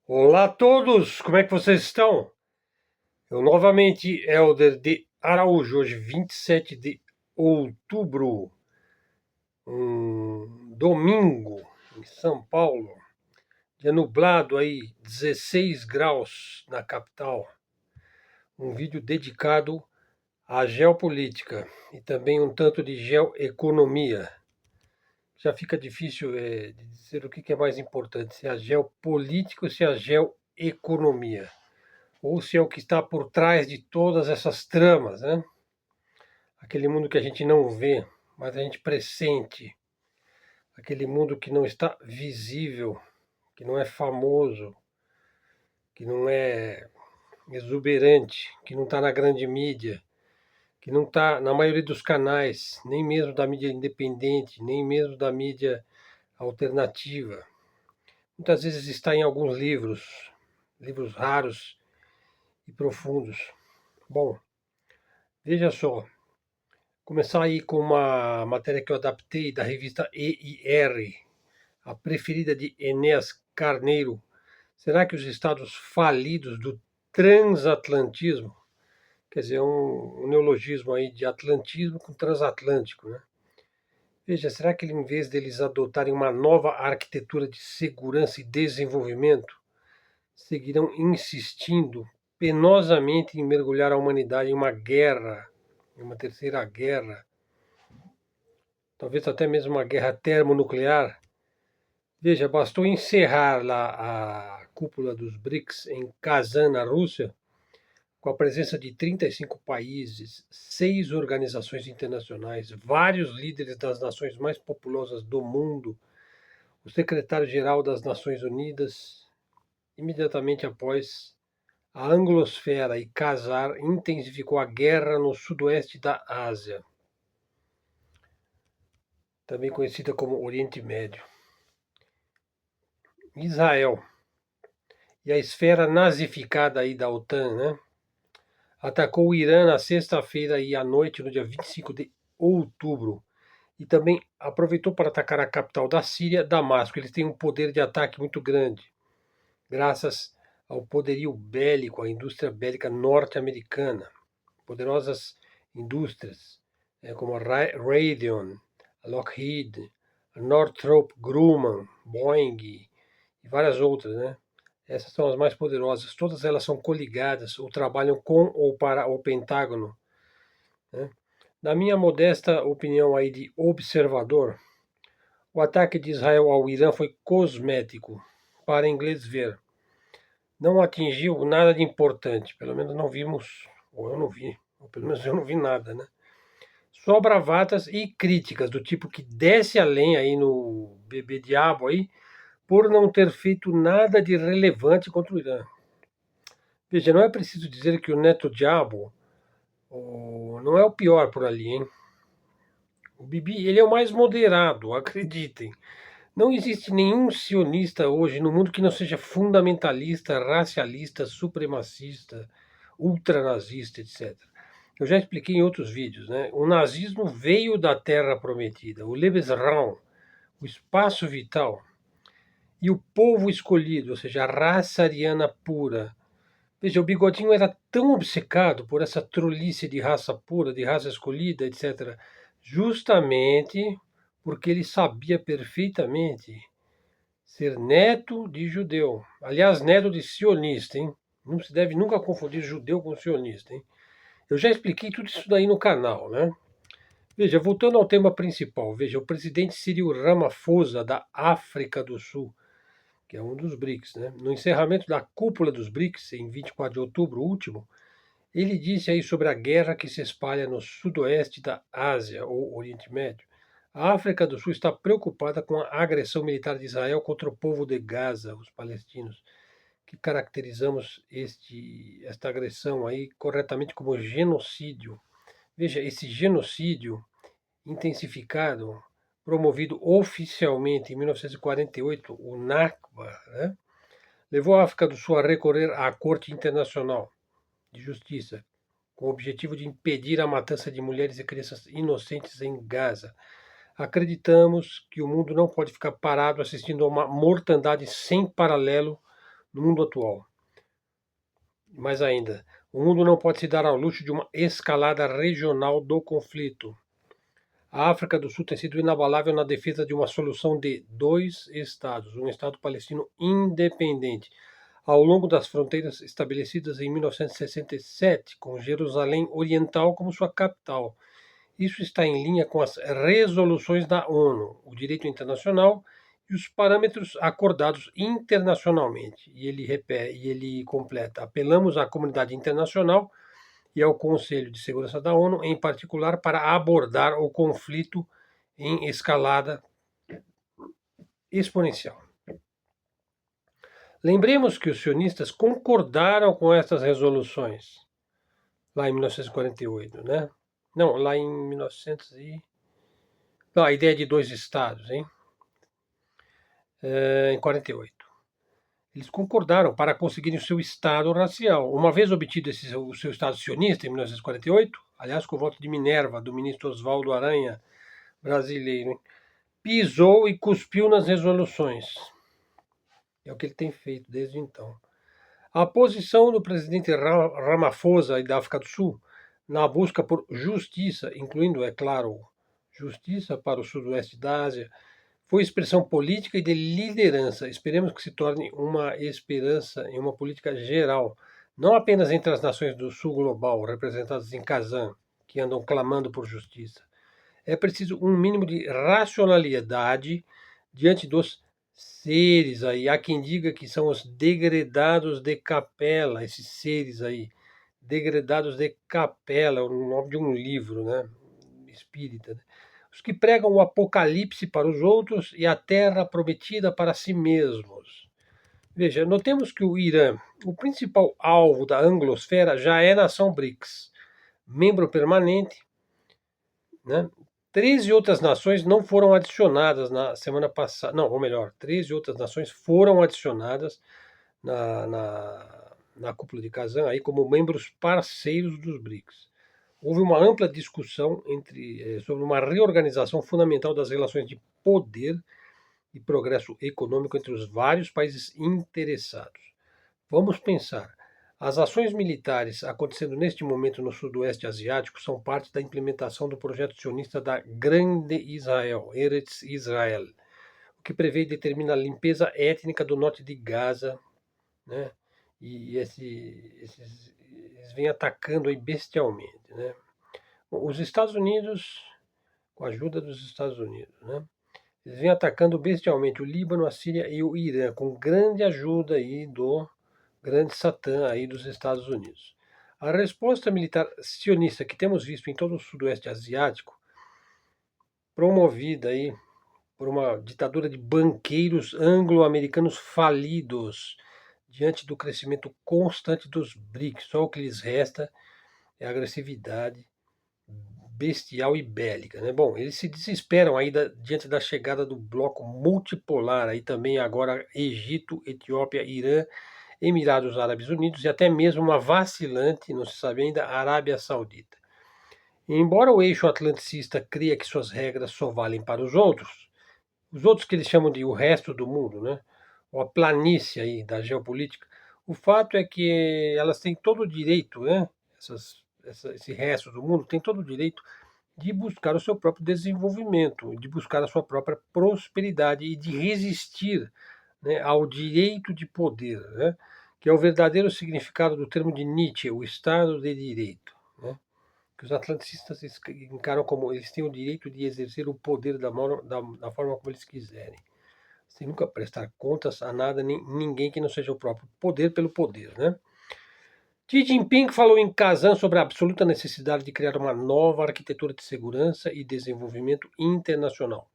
Olá a todos, como é que vocês estão? Eu novamente, Helder de Araújo, hoje 27 de outubro, um domingo em São Paulo, dia nublado aí, 16 graus na capital. Um vídeo dedicado à geopolítica e também um tanto de geoeconomia. Já fica difícil de dizer o que é mais importante, se é a geopolítica ou se é a geoeconomia. Ou se é o que está por trás de todas essas tramas, né? Aquele mundo que a gente não vê, mas a gente pressente, aquele mundo que não está visível, que não é famoso, que não é exuberante, que não está na grande mídia, que não está na maioria dos canais, nem mesmo da mídia independente, nem mesmo da mídia alternativa. Muitas vezes está em alguns livros, livros raros e profundos. Bom, veja só, começar aí com uma matéria que eu adaptei da revista EIR, a preferida de Enéas Carneiro. Será que os estados falidos do transatlantismo, quer dizer, um neologismo aí de atlantismo com transatlântico, né? Veja, será que em vez deles adotarem uma nova arquitetura de segurança e desenvolvimento, seguirão insistindo penosamente em mergulhar a humanidade em uma guerra, em uma terceira guerra, talvez até mesmo uma guerra termonuclear? Veja, bastou encerrar lá a cúpula dos BRICS em Kazan, na Rússia, com a presença de 35 países, 6 organizações internacionais, vários líderes das nações mais populosas do mundo, o secretário-geral das Nações Unidas, imediatamente após a anglosfera e Khazar intensificou a guerra no sudoeste da Ásia, também conhecida como Oriente Médio. Israel e a esfera nazificada aí da OTAN, né? Atacou o Irã na sexta-feira e à noite, no dia 25 de outubro. E também aproveitou para atacar a capital da Síria, Damasco. Eles têm um poder de ataque muito grande, graças ao poderio bélico, à indústria bélica norte-americana. Poderosas indústrias, como a Raytheon, a Lockheed, a Northrop Grumman, Boeing e várias outras, né? Essas são as mais poderosas. Todas elas são coligadas ou trabalham com ou para o Pentágono, né? Na minha modesta opinião aí de observador, o ataque de Israel ao Irã foi cosmético, para inglês ver. Não atingiu nada de importante, pelo menos não vimos, ou eu não vi, ou pelo menos eu não vi nada, né? Só bravatas e críticas do tipo que desce além aí no bebê diabo aí, por não ter feito nada de relevante contra o Irã. Veja, não é preciso dizer que o Neto Diabo não é o pior por ali, hein? O Bibi, ele é o mais moderado, acreditem. Não existe nenhum sionista hoje no mundo que não seja fundamentalista, racialista, supremacista, ultranazista, etc. Eu já expliquei em outros vídeos, né? O nazismo veio da Terra Prometida, o Lebensraum, o espaço vital, e o povo escolhido, ou seja, a raça ariana pura. Veja, o Bigodinho era tão obcecado por essa trolice de raça pura, de raça escolhida, etc., justamente porque ele sabia perfeitamente ser neto de judeu. Aliás, neto de sionista, hein? Não se deve nunca confundir judeu com sionista, hein? Eu já expliquei tudo isso daí no canal, né? Veja, voltando ao tema principal, veja, o presidente Cyril Ramaphosa, da África do Sul, que é um dos BRICS, né? No encerramento da cúpula dos BRICS, em 24 de outubro último, ele disse aí sobre a guerra que se espalha no sudoeste da Ásia, ou Oriente Médio. A África do Sul está preocupada com a agressão militar de Israel contra o povo de Gaza, os palestinos, que caracterizamos esta agressão aí corretamente como genocídio. Veja, esse genocídio intensificado, promovido oficialmente em 1948, o Nakba, né, levou a África do Sul a recorrer à Corte Internacional de Justiça, com o objetivo de impedir a matança de mulheres e crianças inocentes em Gaza. Acreditamos que o mundo não pode ficar parado assistindo a uma mortandade sem paralelo no mundo atual. Mais ainda, o mundo não pode se dar ao luxo de uma escalada regional do conflito. A África do Sul tem sido inabalável na defesa de uma solução de dois estados, um Estado palestino independente, ao longo das fronteiras estabelecidas em 1967, com Jerusalém Oriental como sua capital. Isso está em linha com as resoluções da ONU, o direito internacional e os parâmetros acordados internacionalmente. E ele completa: apelamos à comunidade internacional e ao Conselho de Segurança da ONU, em particular, para abordar o conflito em escalada exponencial. Lembremos que os sionistas concordaram com essas resoluções lá em 1948, né? Não, lá em 1900 e... Não, a ideia de dois estados, hein? Em 48. Eles concordaram para conseguirem o seu Estado racial. Uma vez obtido o seu Estado sionista, em 1948, aliás, com o voto de Minerva, do ministro Oswaldo Aranha, brasileiro, hein? Pisou e cuspiu nas resoluções. É o que ele tem feito desde então. A posição do presidente Ramaphosa e da África do Sul na busca por justiça, incluindo, é claro, justiça para o sudoeste da Ásia, foi expressão política e de liderança. Esperemos que se torne uma esperança em uma política geral, não apenas entre as nações do sul global, representadas em Kazan, que andam clamando por justiça. É preciso um mínimo de racionalidade diante dos seres aí. Há quem diga que são os degredados de capela, esses seres aí. Degredados de capela, é o nome de um livro, né? Espírita, né? Os que pregam o apocalipse para os outros e a terra prometida para si mesmos. Veja, notemos que o Irã, o principal alvo da anglosfera, já é nação BRICS, membro permanente, né? 13 outras nações não foram adicionadas na semana passada, não, ou melhor, 13 outras nações foram adicionadas na cúpula de Kazan aí como membros parceiros dos BRICS. Houve uma ampla discussão sobre uma reorganização fundamental das relações de poder e progresso econômico entre os vários países interessados. Vamos pensar. As ações militares acontecendo neste momento no Sudoeste Asiático são parte da implementação do projeto sionista da Grande Israel, Eretz Israel, o que prevê e determina a limpeza étnica do norte de Gaza, né? E eles vêm atacando aí bestialmente, né? Os Estados Unidos, com a ajuda dos Estados Unidos, né? Eles vêm atacando bestialmente o Líbano, a Síria e o Irã, com grande ajuda aí do grande Satã aí dos Estados Unidos. A resposta militar sionista que temos visto em todo o Sudoeste Asiático, promovida aí por uma ditadura de banqueiros anglo-americanos falidos, diante do crescimento constante dos BRICS, só o que lhes resta é a agressividade bestial e bélica, né? Bom, eles se desesperam aí diante da chegada do bloco multipolar, aí também agora Egito, Etiópia, Irã, Emirados Árabes Unidos e até mesmo uma vacilante, não se sabe ainda, Arábia Saudita. Embora o eixo atlanticista cria que suas regras só valem para os outros que eles chamam de o resto do mundo, né? Ou a planície aí da geopolítica, o fato é que elas têm todo o direito, né? Esse resto do mundo tem todo o direito de buscar o seu próprio desenvolvimento, de buscar a sua própria prosperidade e de resistir, né, ao direito de poder, né, que é o verdadeiro significado do termo de Nietzsche, o Estado de Direito, né, que os atlanticistas encaram como eles têm o direito de exercer o poder da forma como eles quiserem, sem nunca prestar contas a nada nem ninguém que não seja o próprio poder pelo poder, né? Xi Jinping falou em Kazan sobre a absoluta necessidade de criar uma nova arquitetura de segurança e desenvolvimento internacional,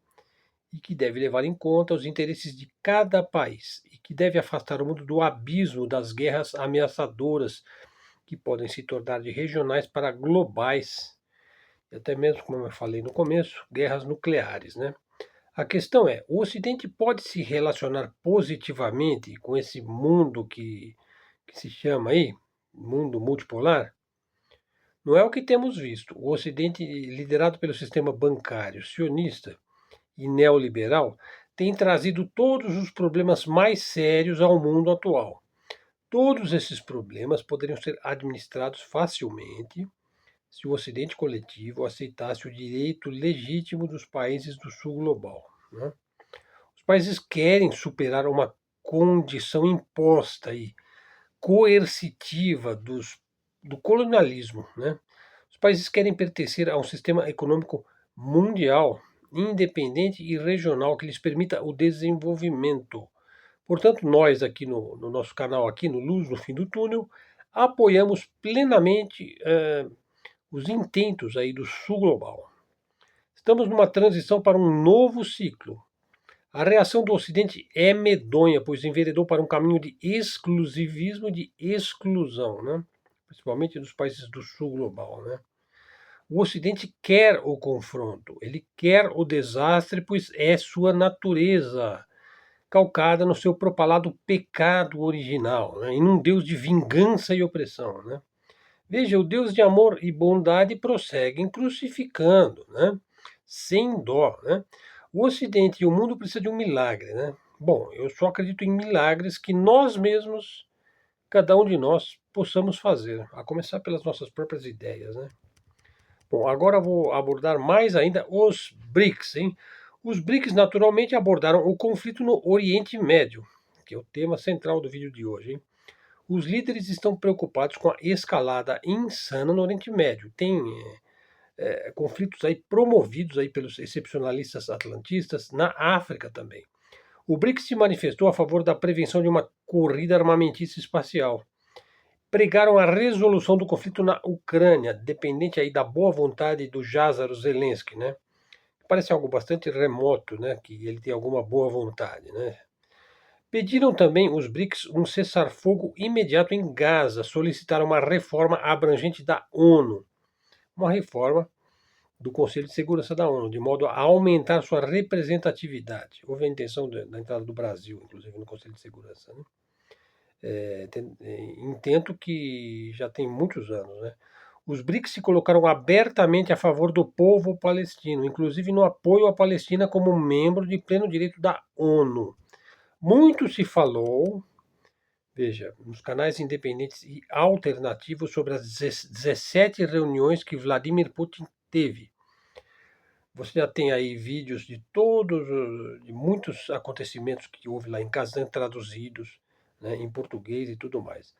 e que deve levar em conta os interesses de cada país, e que deve afastar o mundo do abismo das guerras ameaçadoras, que podem se tornar de regionais para globais, e até mesmo, como eu falei no começo, guerras nucleares, né? A questão é, o Ocidente pode se relacionar positivamente com esse mundo que se chama aí, mundo multipolar? Não é o que temos visto. O Ocidente, liderado pelo sistema bancário sionista e neoliberal, tem trazido todos os problemas mais sérios ao mundo atual. Todos esses problemas poderiam ser administrados facilmente se o Ocidente coletivo aceitasse o direito legítimo dos países do Sul global, né? Os países querem superar uma condição imposta e coercitiva do colonialismo, né? Os países querem pertencer a um sistema econômico mundial, independente e regional que lhes permita o desenvolvimento. Portanto, nós aqui no nosso canal, aqui no Luz no Fim do Túnel, apoiamos plenamente os intentos aí do Sul Global. Estamos numa transição para um novo ciclo. A reação do Ocidente é medonha, pois enveredou para um caminho de exclusivismo, de exclusão, né? Principalmente dos países do Sul Global, né? O Ocidente quer o confronto, ele quer o desastre, pois é sua natureza, calcada no seu propalado pecado original, né? Em um Deus de vingança e opressão, né? Veja, o Deus de amor e bondade prosseguem crucificando, né? Sem dó, né? O Ocidente e o mundo precisam de um milagre, né? Bom, eu só acredito em milagres que nós mesmos, cada um de nós, possamos fazer, a começar pelas nossas próprias ideias, né? Bom, agora vou abordar mais ainda os BRICS, hein? Os BRICS naturalmente abordaram o conflito no Oriente Médio, que é o tema central do vídeo de hoje, hein? Os líderes estão preocupados com a escalada insana no Oriente Médio. Tem conflitos aí promovidos aí pelos excepcionalistas atlantistas na África também. O BRICS se manifestou a favor da prevenção de uma corrida armamentista espacial. Pregaram a resolução do conflito na Ucrânia, dependente aí da boa vontade do Jazar Zelensky, né? Parece algo bastante remoto, né? Que ele tem alguma boa vontade, né? Pediram também os BRICS um cessar-fogo imediato em Gaza, solicitaram uma reforma abrangente da ONU, uma reforma do Conselho de Segurança da ONU, de modo a aumentar sua representatividade. Houve a intenção da entrada do Brasil, inclusive, no Conselho de Segurança, né? Intento que já tem muitos anos, né? Os BRICS se colocaram abertamente a favor do povo palestino, inclusive no apoio à Palestina como membro de pleno direito da ONU. Muito se falou, veja, nos canais independentes e alternativos sobre as 17 reuniões que Vladimir Putin teve. Você já tem aí vídeos de muitos acontecimentos que houve lá em Kazan traduzidos, né, em português e tudo mais.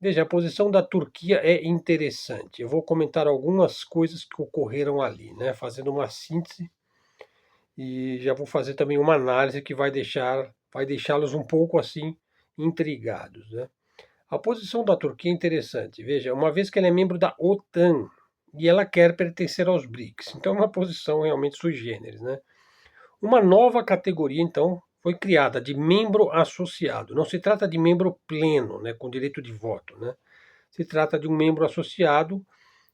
Veja, a posição da Turquia é interessante. Eu vou comentar algumas coisas que ocorreram ali, né, fazendo uma síntese e já vou fazer também uma análise que vai deixá-los um pouco assim intrigados, né? A posição da Turquia é interessante. Veja, uma vez que ela é membro da OTAN e ela quer pertencer aos BRICS, então é uma posição realmente sui generis, né? Uma nova categoria, então, foi criada de membro associado. Não se trata de membro pleno, né, com direito de voto, né? Se trata de um membro associado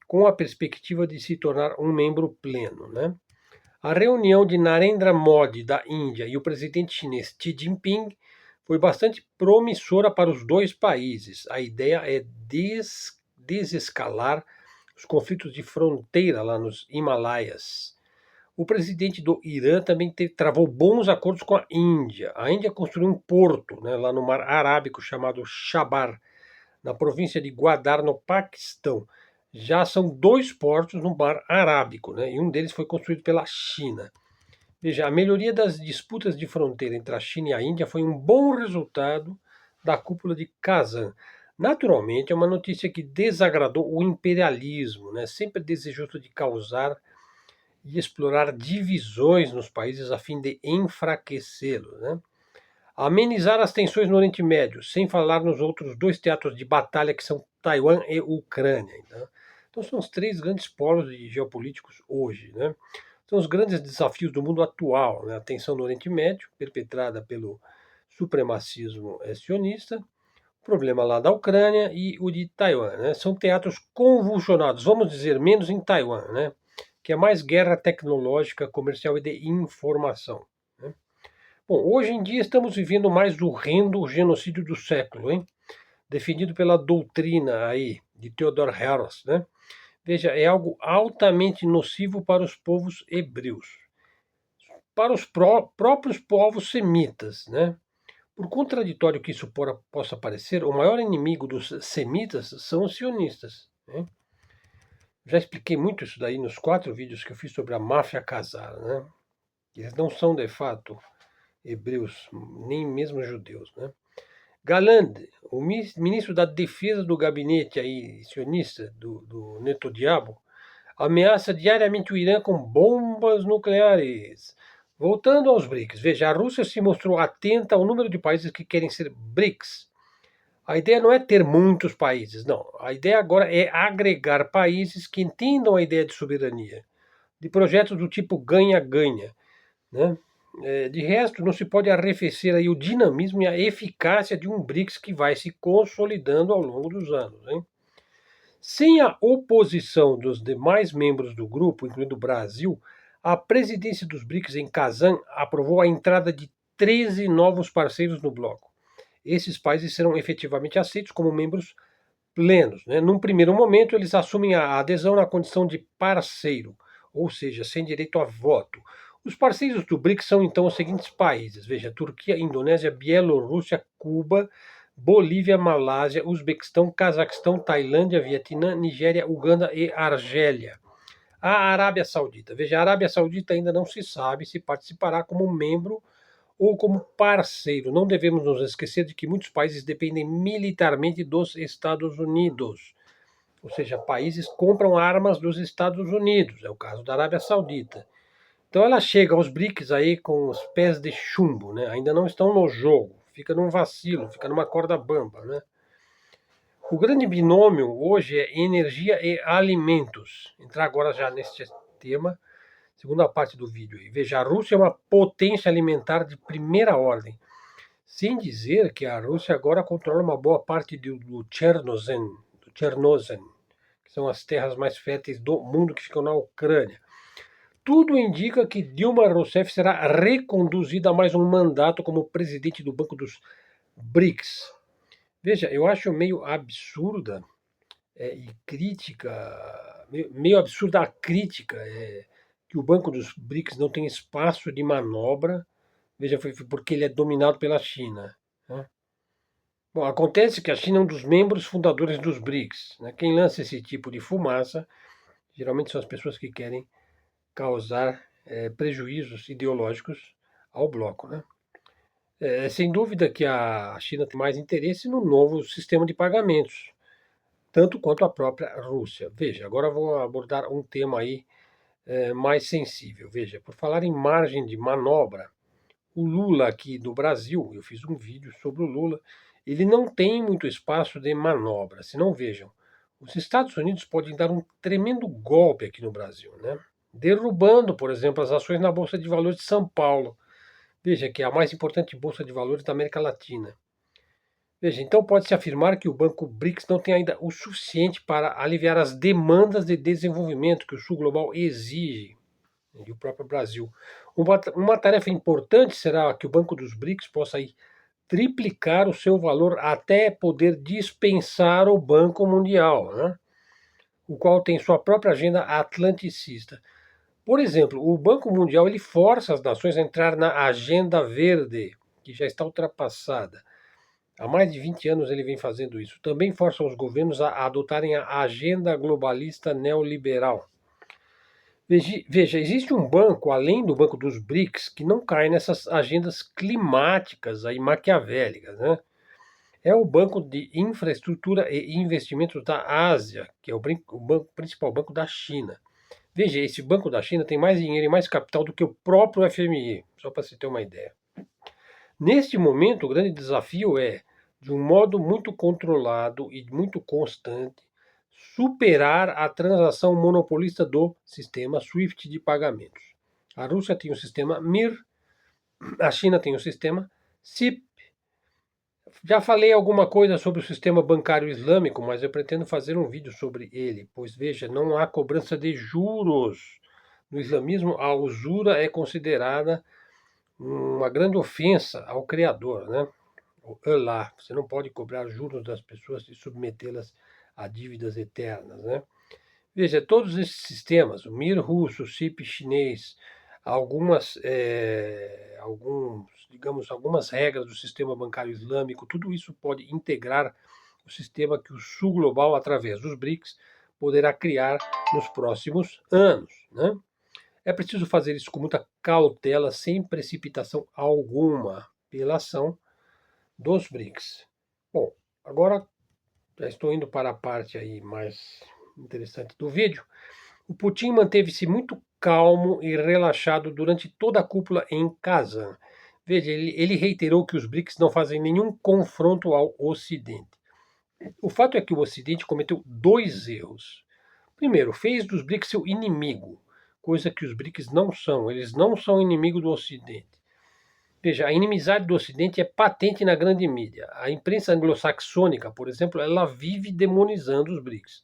com a perspectiva de se tornar um membro pleno, né? A reunião de Narendra Modi, da Índia, e o presidente chinês Xi Jinping foi bastante promissora para os dois países. A ideia é desescalar os conflitos de fronteira lá nos Himalaias. O presidente do Irã também travou bons acordos com a Índia. A Índia construiu um porto, né, lá no Mar Arábico chamado Chabar, na província de Gwadar, no Paquistão. Já são 2 portos no Mar Arábico, né, e um deles foi construído pela China. Veja, a melhoria das disputas de fronteira entre a China e a Índia foi um bom resultado da cúpula de Kazan. Naturalmente, é uma notícia que desagradou o imperialismo, né, sempre desejoso de causar e explorar divisões nos países a fim de enfraquecê-los, né? Amenizar as tensões no Oriente Médio, sem falar nos outros 2 teatros de batalha que são Taiwan e Ucrânia. Então são os 3 grandes polos geopolíticos hoje, né? São os grandes desafios do mundo atual, né? A tensão no Oriente Médio, perpetrada pelo supremacismo sionista, o problema lá da Ucrânia e o de Taiwan, né? São teatros convulsionados, vamos dizer, menos em Taiwan, né? Que é mais guerra tecnológica, comercial e de informação, né? Bom, hoje em dia estamos vivendo mais o horrendo genocídio do século, hein? Definido pela doutrina aí de Theodor Herzl, né? Veja, é algo altamente nocivo para os povos hebreus, para os próprios povos semitas, né? Por contraditório que isso possa parecer, o maior inimigo dos semitas são os sionistas, né? Já expliquei muito isso daí nos 4 vídeos que eu fiz sobre a máfia casar, né? Eles não são, de fato, hebreus, nem mesmo judeus, né? Galland, o ministro da defesa do gabinete aí, sionista do Netanyahu, ameaça diariamente o Irã com bombas nucleares. Voltando aos BRICS, veja, a Rússia se mostrou atenta ao número de países que querem ser BRICS. A ideia não é ter muitos países, não. A ideia agora é agregar países que entendam a ideia de soberania, de projetos do tipo ganha-ganha, né? De resto, não se pode arrefecer aí o dinamismo e a eficácia de um BRICS que vai se consolidando ao longo dos anos, hein? Sem a oposição dos demais membros do grupo, incluindo o Brasil, a presidência dos BRICS em Kazan aprovou a entrada de 13 novos parceiros no bloco. Esses países serão efetivamente aceitos como membros plenos, né? Num primeiro momento, eles assumem a adesão na condição de parceiro, ou seja, sem direito a voto. Os parceiros do BRICS são então os seguintes países: veja, Turquia, Indonésia, Bielorrússia, Cuba, Bolívia, Malásia, Uzbequistão, Cazaquistão, Tailândia, Vietnã, Nigéria, Uganda e Argélia. A Arábia Saudita. Veja, a Arábia Saudita ainda não se sabe se participará como membro ou como parceiro. Não devemos nos esquecer de que muitos países dependem militarmente dos Estados Unidos. Ou seja, países compram armas dos Estados Unidos. É o caso da Arábia Saudita. Então ela chega aos BRICS aí com os pés de chumbo, né? Ainda não estão no jogo. Fica num vacilo, fica numa corda bamba, né? O grande binômio hoje é energia e alimentos. Entrar agora já neste tema, segunda parte do vídeo aí. Veja, a Rússia é uma potência alimentar de primeira ordem. Sem dizer que a Rússia agora controla uma boa parte do Chernozem, que são as terras mais férteis do mundo que ficam na Ucrânia. Tudo indica que Dilma Rousseff será reconduzida a mais um mandato como presidente do Banco dos BRICS. Veja, eu acho meio absurda e crítica, meio absurda a crítica que o Banco dos BRICS não tem espaço de manobra. Veja, foi porque ele é dominado pela China, né? Bom, acontece que a China é um dos membros fundadores dos BRICS, né? Quem lança esse tipo de fumaça geralmente são as pessoas que querem causar prejuízos ideológicos ao bloco, né? Sem dúvida que a China tem mais interesse no novo sistema de pagamentos, tanto quanto a própria Rússia. Veja, agora vou abordar um tema aí mais sensível. Veja, por falar em margem de manobra, o Lula aqui do Brasil, eu fiz um vídeo sobre o Lula, ele não tem muito espaço de manobra. Se não vejam, os Estados Unidos podem dar um tremendo golpe aqui no Brasil, né? Derrubando, por exemplo, as ações na Bolsa de Valores de São Paulo. Veja que é a mais importante bolsa de valores da América Latina. Veja, então pode-se afirmar que o Banco BRICS não tem ainda o suficiente para aliviar as demandas de desenvolvimento que o Sul Global exige, e o próprio Brasil. Uma tarefa importante será que o Banco dos BRICS possa aí triplicar o seu valor até poder dispensar o Banco Mundial, né? O qual tem sua própria agenda atlanticista. Por exemplo, o Banco Mundial ele força as nações a entrar na Agenda Verde, que já está ultrapassada. Há mais de 20 anos ele vem fazendo isso. Também força os governos a adotarem a agenda globalista neoliberal. Veja, existe um banco, além do Banco dos BRICS, que não cai nessas agendas climáticas aí maquiavélicas, né? É o Banco de Infraestrutura e Investimentos da Ásia, que é o principal banco da China. Veja, esse banco da China tem mais dinheiro e mais capital do que o próprio FMI, só para você ter uma ideia. Neste momento, o grande desafio é, de um modo muito controlado e muito constante, superar a transação monopolista do sistema SWIFT de pagamentos. A Rússia tem o sistema MIR, a China tem o sistema CIP. Já falei alguma coisa sobre o sistema bancário islâmico, mas eu pretendo fazer um vídeo sobre ele, pois veja, não há cobrança de juros. No islamismo, a usura é considerada uma grande ofensa ao Criador, né? O Allah. Você não pode cobrar juros das pessoas e submetê-las a dívidas eternas, né? Veja, todos esses sistemas, o MIR russo, o CIP chinês, alguns digamos, algumas regras do sistema bancário islâmico, tudo isso pode integrar o sistema que o Sul Global, através dos BRICS, poderá criar nos próximos anos, né? É preciso fazer isso com muita cautela, sem precipitação alguma, pela ação dos BRICS. Bom, agora já estou indo para a parte aí mais interessante do vídeo. O Putin manteve-se muito calmo e relaxado durante toda a cúpula em Kazan. Veja, ele reiterou que os BRICS não fazem nenhum confronto ao Ocidente. O fato é que o Ocidente cometeu dois erros. Primeiro, fez dos BRICS seu inimigo, coisa que os BRICS não são. Eles não são inimigo do Ocidente. Veja, a inimizade do Ocidente é patente na grande mídia. A imprensa anglo-saxônica, por exemplo, ela vive demonizando os BRICS.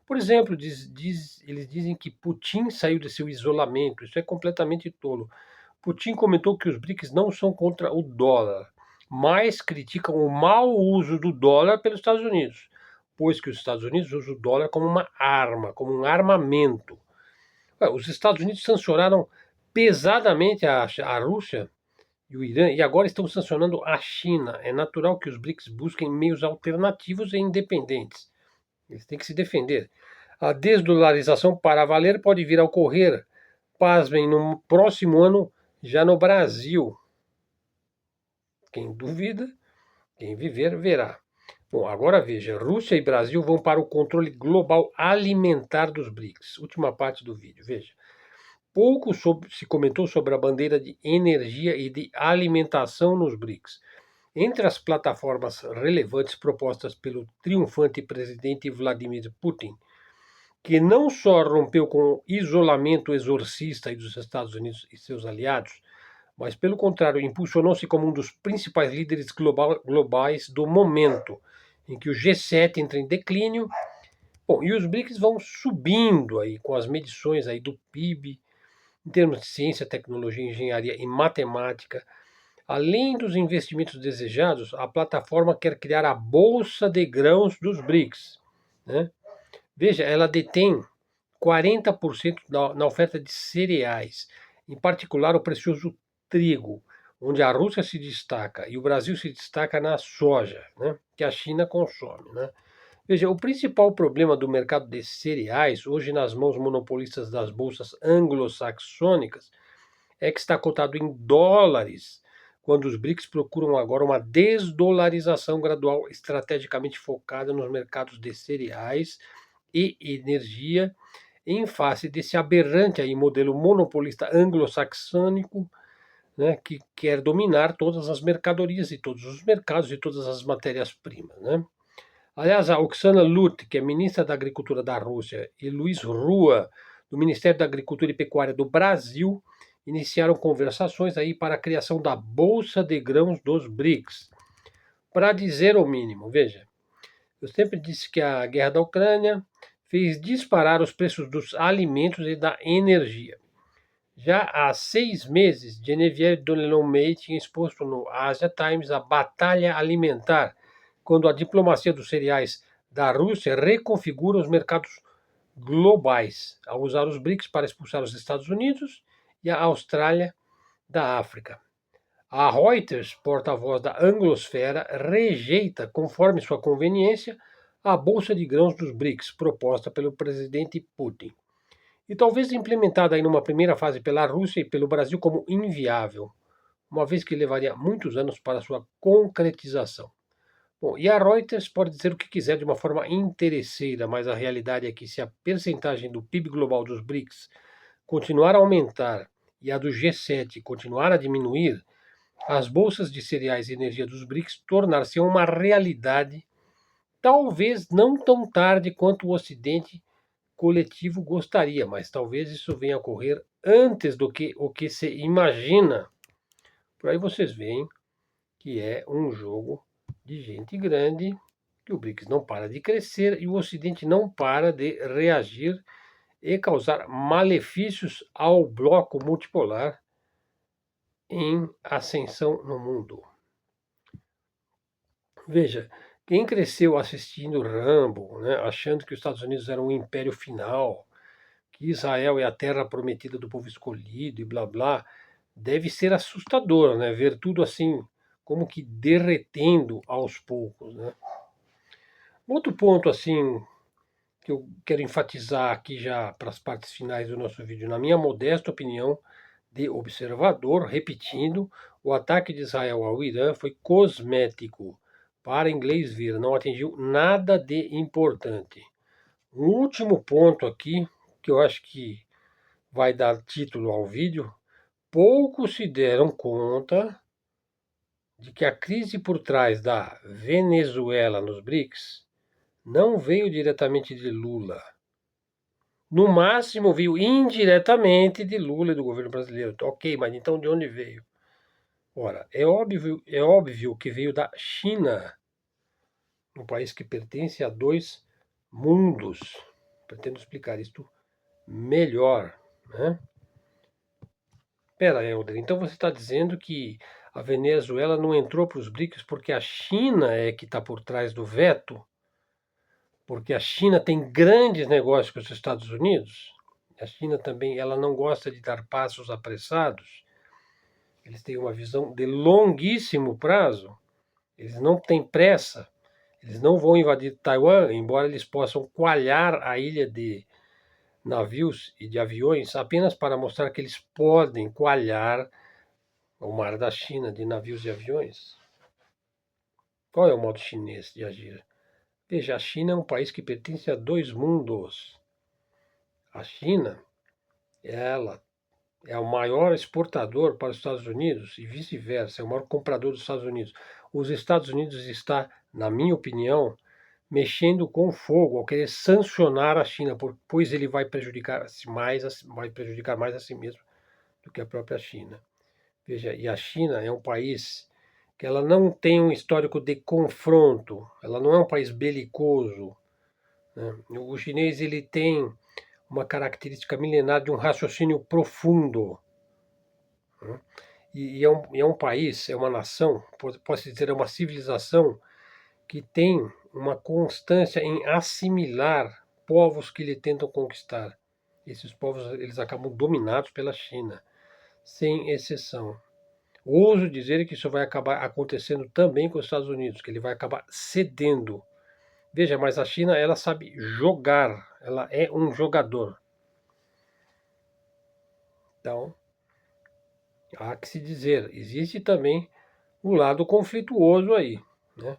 Por exemplo, eles dizem que Putin saiu de seu isolamento. Isso é completamente tolo. Putin comentou que os BRICS não são contra o dólar, mas criticam o mau uso do dólar pelos Estados Unidos, pois que os Estados Unidos usam o dólar como uma arma, como um armamento. Os Estados Unidos sancionaram pesadamente a Rússia e o Irã, e agora estão sancionando a China. É natural que os BRICS busquem meios alternativos e independentes. Eles têm que se defender. A desdolarização para valer pode vir a ocorrer, pasmem, no próximo ano, já no Brasil. Quem duvida, quem viver, verá. Bom, agora veja, Rússia e Brasil vão para o controle global alimentar dos BRICS. Última parte do vídeo, veja. Pouco se comentou sobre a bandeira de energia e de alimentação nos BRICS. Entre as plataformas relevantes propostas pelo triunfante presidente Vladimir Putin, que não só rompeu com o isolamento exorcista dos Estados Unidos e seus aliados, mas, pelo contrário, impulsionou-se como um dos principais líderes globais do momento, em que o G7 entra em declínio. Bom, e os BRICS vão subindo aí com as medições aí do PIB, em termos de ciência, tecnologia, engenharia e matemática. Além dos investimentos desejados, a plataforma quer criar a Bolsa de Grãos dos BRICS, né? Veja, ela detém 40% na oferta de cereais, em particular o precioso trigo, onde a Rússia se destaca e o Brasil se destaca na soja, né, que a China consome, né? Veja, o principal problema do mercado de cereais, hoje nas mãos monopolistas das bolsas anglo-saxônicas, é que está cotado em dólares, quando os BRICS procuram agora uma desdolarização gradual estrategicamente focada nos mercados de cereais e energia, em face desse aberrante aí modelo monopolista anglo-saxônico, né, que quer dominar todas as mercadorias e todos os mercados e todas as matérias-primas, né? Aliás, a Oksana Lut, que é ministra da Agricultura da Rússia, e Luiz Rua, do Ministério da Agricultura e Pecuária do Brasil, iniciaram conversações aí para a criação da Bolsa de Grãos dos BRICS. Para dizer o mínimo, veja, eu sempre disse que a guerra da Ucrânia fez disparar os preços dos alimentos e da energia. Já há 6 meses, Geneviève Donnelly tinha exposto no Asia Times a batalha alimentar, quando a diplomacia dos cereais da Rússia reconfigura os mercados globais, ao usar os BRICS para expulsar os Estados Unidos e a Austrália da África. A Reuters, porta-voz da anglosfera, rejeita, conforme sua conveniência, a Bolsa de Grãos dos BRICS, proposta pelo presidente Putin. E talvez implementada em uma primeira fase pela Rússia e pelo Brasil como inviável, uma vez que levaria muitos anos para sua concretização. Bom, e a Reuters pode dizer o que quiser de uma forma interesseira, mas a realidade é que se a percentagem do PIB global dos BRICS continuar a aumentar e a do G7 continuar a diminuir, as bolsas de cereais e energia dos BRICS tornar-se uma realidade, talvez não tão tarde quanto o Ocidente coletivo gostaria, mas talvez isso venha a ocorrer antes do que o que se imagina. Por aí vocês veem que é um jogo de gente grande, que o BRICS não para de crescer e o Ocidente não para de reagir e causar malefícios ao bloco multipolar em ascensão no mundo. Veja, quem cresceu assistindo Rambo, né, achando que os Estados Unidos eram um império final, que Israel é a terra prometida do povo escolhido e blá blá, deve ser assustador, né? Ver tudo assim, como que derretendo aos poucos, né? Outro ponto, assim, que eu quero enfatizar aqui já para as partes finais do nosso vídeo, na minha modesta opinião de observador, repetindo, o ataque de Israel ao Irã foi cosmético, para inglês ver, não atingiu nada de importante. Um último ponto aqui, que eu acho que vai dar título ao vídeo, poucos se deram conta de que a crise por trás da Venezuela nos BRICS não veio diretamente de Lula. No máximo veio indiretamente de Lula e do governo brasileiro. Ok, mas então de onde veio? Ora, é óbvio que veio da China, um país que pertence a dois mundos. Pretendo explicar isto melhor, né? Pera, Helder, então você está dizendo que a Venezuela não entrou para os BRICS porque a China é que está por trás do veto? Porque a China tem grandes negócios com os Estados Unidos? A China também, ela não gosta de dar passos apressados. Eles têm uma visão de longuíssimo prazo. Eles não têm pressa. Eles não vão invadir Taiwan, embora eles possam coalhar a ilha de navios e de aviões apenas para mostrar que eles podem coalhar o mar da China de navios e aviões. Qual é o modo chinês de agir? Veja, a China é um país que pertence a dois mundos. A China, ela é o maior exportador para os Estados Unidos e vice-versa, é o maior comprador dos Estados Unidos. Os Estados Unidos está, na minha opinião, mexendo com fogo ao querer sancionar a China, pois ele vai prejudicar mais a si mesmo do que a própria China. Veja, e a China é um país que ela não tem um histórico de confronto, ela não é um país belicoso, né? O chinês ele tem uma característica milenar de um raciocínio profundo, né? É um país, é uma nação, posso dizer, é uma civilização que tem uma constância em assimilar povos que lhe tentam conquistar. Esses povos eles acabam dominados pela China, sem exceção. Ouso dizer que isso vai acabar acontecendo também com os Estados Unidos, que ele vai acabar cedendo. Veja, mas a China ela sabe jogar, ela é um jogador. Então, há que se dizer, existe também um lado conflituoso aí, né?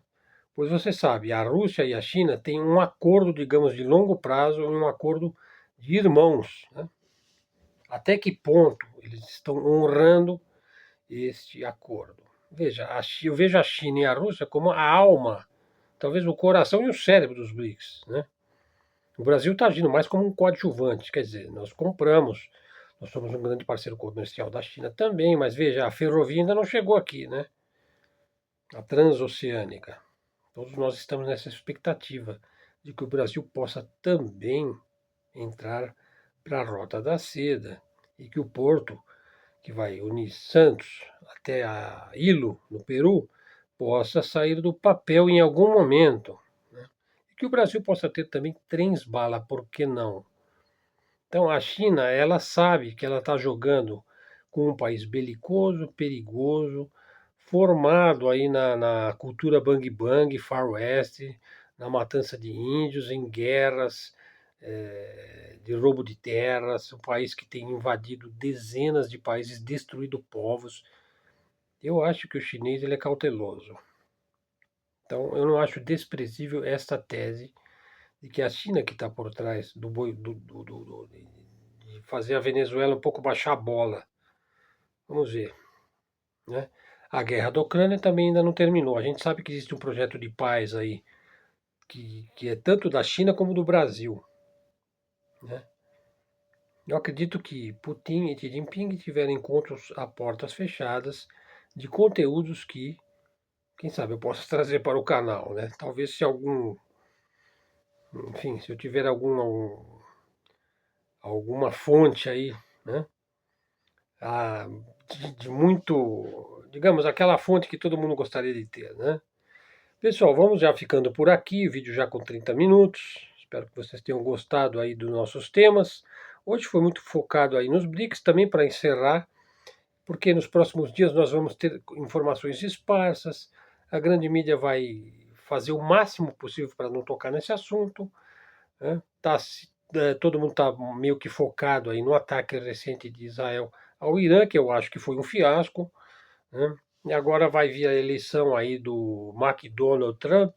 Pois você sabe, a Rússia e a China têm um acordo, digamos, de longo prazo, um acordo de irmãos, né? Até que ponto eles estão honrando este acordo? Veja, eu vejo a China e a Rússia como a alma, talvez o coração e o cérebro dos BRICS, né? O Brasil está agindo mais como um coadjuvante, quer dizer, nós somos um grande parceiro comercial da China também, mas veja, a ferrovia ainda não chegou aqui, né? A transoceânica. Todos nós estamos nessa expectativa de que o Brasil possa também entrar para a Rota da Seda e que o porto, que vai unir Santos até a Ilo, no Peru, possa sair do papel em algum momento, né? E que o Brasil possa ter também trens-bala, por que não? Então a China, ela sabe que ela está jogando com um país belicoso, perigoso, formado aí na cultura Bang Bang, Far West, na matança de índios, em guerras, de roubo de terras, um país que tem invadido dezenas de países, destruído povos. Eu acho que o chinês ele é cauteloso. Então eu não acho desprezível esta tese de que a China que está por trás de fazer a Venezuela um pouco baixar a bola. Vamos ver, né? A guerra da Ucrânia também ainda não terminou. A gente sabe que existe um projeto de paz aí, que é tanto da China como do Brasil, né? Eu acredito que Putin e Xi Jinping tiveram encontros a portas fechadas de conteúdos que, quem sabe, eu possa trazer para o canal, né? Talvez se algum, enfim, se eu tiver alguma fonte aí, né? Ah, de muito, digamos, aquela fonte que todo mundo gostaria de ter, né? Pessoal, vamos já ficando por aqui, o vídeo já com 30 minutos. Espero que vocês tenham gostado aí dos nossos temas. Hoje foi muito focado aí nos BRICS, também para encerrar, porque nos próximos dias nós vamos ter informações esparsas, a grande mídia vai fazer o máximo possível para não tocar nesse assunto, né? Todo mundo está meio que focado aí no ataque recente de Israel ao Irã, que eu acho que foi um fiasco, né? E agora vai vir a eleição aí do McDonald Trump,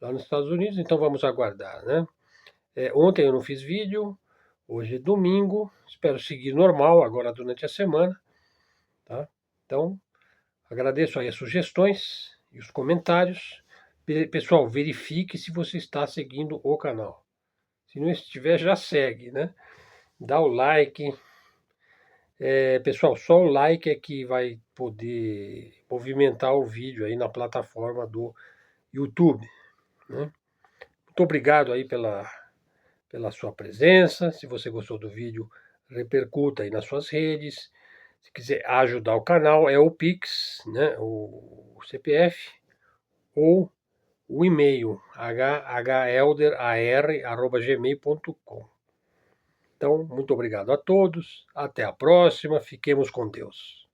lá nos Estados Unidos, então vamos aguardar, né? Ontem eu não fiz vídeo, hoje é domingo, espero seguir normal agora durante a semana, tá? Então, agradeço aí as sugestões e os comentários. Pessoal, verifique se você está seguindo o canal. Se não estiver, já segue, né? Dá o like. Pessoal, só o like é que vai poder movimentar o vídeo aí na plataforma do YouTube, né? Muito obrigado aí pela sua presença. Se você gostou do vídeo, repercuta aí nas suas redes. Se quiser ajudar o canal, é o Pix, né? O CPF ou o e-mail hhelderar@gmail.com. Então, muito obrigado a todos. Até a próxima. Fiquemos com Deus.